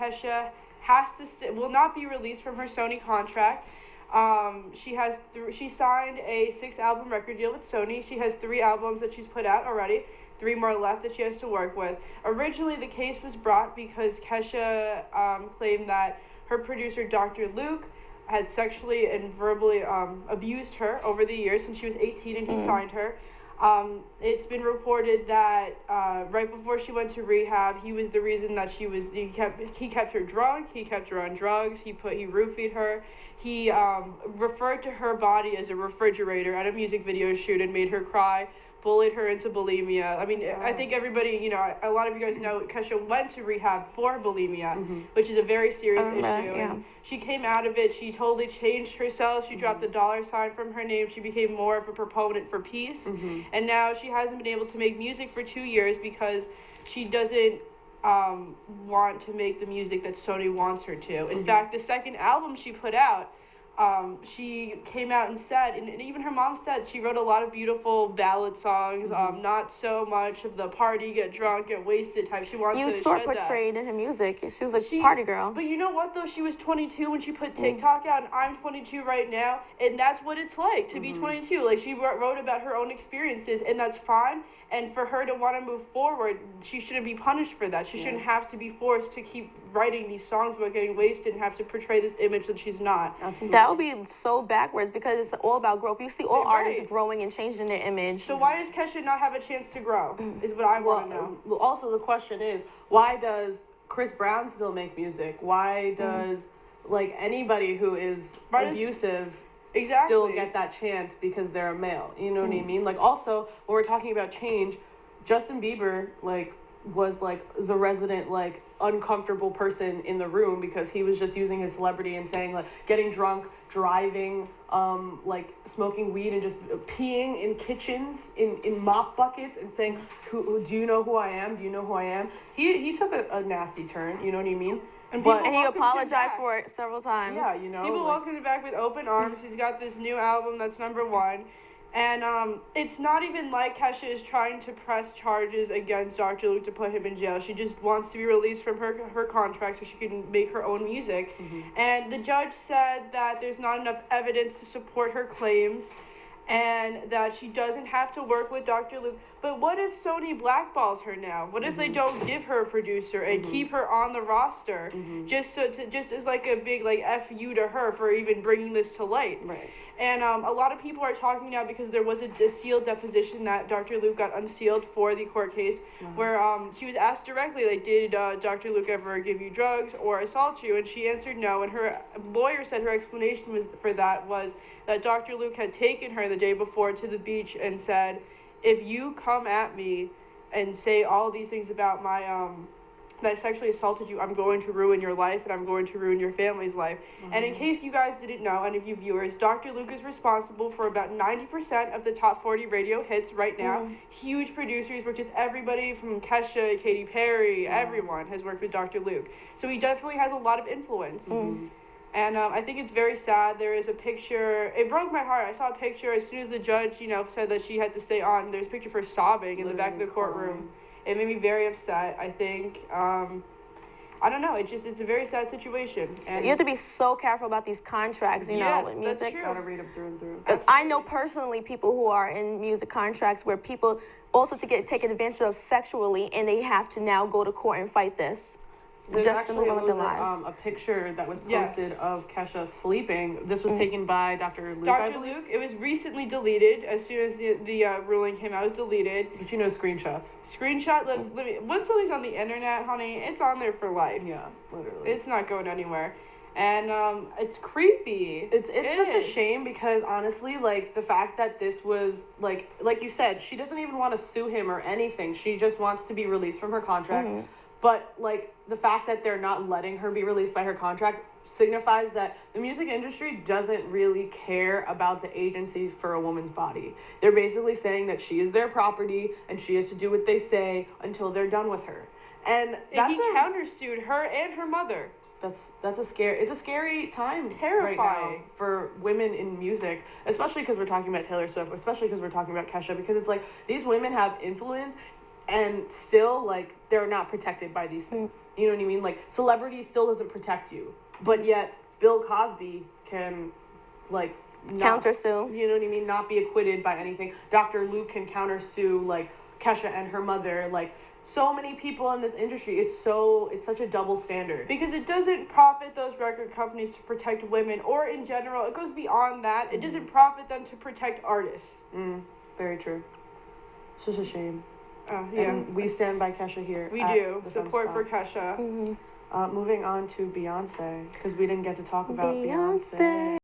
Kesha will not be released from her Sony contract. She signed a 6-album record deal with Sony. She has 3 albums that she's put out already, 3 more left that she has to work with. Originally, the case was brought because Kesha claimed that her producer, Dr. Luke, had sexually and verbally abused her over the years since she was 18 and he signed her. It's been reported that right before she went to rehab, he was the reason that he kept her drunk, he kept her on drugs, he roofied her. He referred to her body as a refrigerator at a music video shoot and made her cry, bullied her into bulimia. I mean, I think everybody, a lot of you guys know Kesha went to rehab for bulimia, which is a very serious issue. And she came out of it. She totally changed herself. She dropped the $ from her name. She became more of a proponent for peace. And now she hasn't been able to make music for 2 years because she doesn't want to make the music that Sony wants her to. In fact, the second album she put out, she came out and said, and even her mom said, she wrote a lot of beautiful ballad songs, not so much of the party, get drunk, get wasted type. She wants to sort portrayed in her music. She was a party girl. But you know what, though? She was 22 when she put TikTok out, and I'm 22 right now, and that's what it's like to be 22. Like, she wrote about her own experiences, and that's fine. And for her to want to move forward, she shouldn't be punished for that. She shouldn't have to be forced to keep writing these songs about getting wasted and have to portray this image that she's not. Absolutely. That would be so backwards because it's all about growth. You see all artists growing and changing their image. So why does Kesha not have a chance to grow is what I want to know. Well, also the question is, why does Chris Brown still make music? Why does, anybody who is abusive... still get that chance because they're a male, you know what I mean? Also, when we're talking about change, Justin Bieber, was, the resident, uncomfortable person in the room because he was just using his celebrity and saying, getting drunk, driving, smoking weed and just peeing in kitchens, in mop buckets and saying, do you know who I am? Do you know who I am? He took a nasty turn, you know what I mean? And he apologized for it several times. Yeah, people welcomed him back with open arms. He's got this new album that's #1. And it's not even like Kesha is trying to press charges against Dr. Luke to put him in jail. She just wants to be released from her contract so she can make her own music. And the judge said that there's not enough evidence to support her claims and that she doesn't have to work with Dr. Luke. But what if Sony blackballs her now? What if they don't give her a producer and keep her on the roster just as a big F you to her for even bringing this to light? Right. And a lot of people are talking now because there was a sealed deposition that Dr. Luke got unsealed for the court case where she was asked directly, did Dr. Luke ever give you drugs or assault you? And she answered no. And her lawyer said her explanation was that Dr. Luke had taken her the day before to the beach and said, if you come at me and say all these things about my that I sexually assaulted you, I'm going to ruin your life and I'm going to ruin your family's life. And in case you guys didn't know, any of you viewers, Dr. Luke is responsible for about 90% of the top 40 radio hits right now. Huge producers, worked with everybody from Kesha, Katy Perry, everyone has worked with Dr. Luke. So he definitely has a lot of influence. And I think it's very sad. There is a picture. It broke my heart. I saw a picture as soon as the judge, said that she had to stay on. There's a picture of her sobbing in the back of the courtroom. It made me very upset. I think, I don't know. It's a very sad situation. And you have to be so careful about these contracts, with music. That's true. Gotta read them through and through. I know personally people who are in music contracts where people also to get taken advantage of sexually, and they have to now go to court and fight this. There's just to move on with their lives. A picture that was posted of Kesha sleeping. This was taken by Dr. Luke. Dr. Luke. It was recently deleted. As soon as the ruling came out, it was deleted. But screenshots. Once something's on the internet, honey, it's on there for life. Yeah, literally. It's not going anywhere. And it's creepy. It's such a shame because honestly, the fact that this was like you said, she doesn't even want to sue him or anything. She just wants to be released from her contract. But, the fact that they're not letting her be released by her contract signifies that the music industry doesn't really care about the agency for a woman's body. They're basically saying that she is their property and she has to do what they say until they're done with her. And he countersued her and her mother. It's a scary time. Terrifying. Right now for women in music, especially because we're talking about Taylor Swift, especially because we're talking about Kesha, because it's these women have influence. and still like they're not protected by these things. You know what I mean? Like celebrity still doesn't protect you, but yet Bill Cosby can like countersue. You know what I mean? Not be acquitted by anything. Dr. Luke can countersue like Kesha and her mother. Like so many people in this industry. It's such a double standard. Because it doesn't profit those record companies to protect women, or in general, it goes beyond that. It doesn't profit them to protect artists. Very true. Such a shame. Yeah. And we stand by Kesha here. We do. Support for Kesha. Moving on to Beyonce, because we didn't get to talk about Beyonce.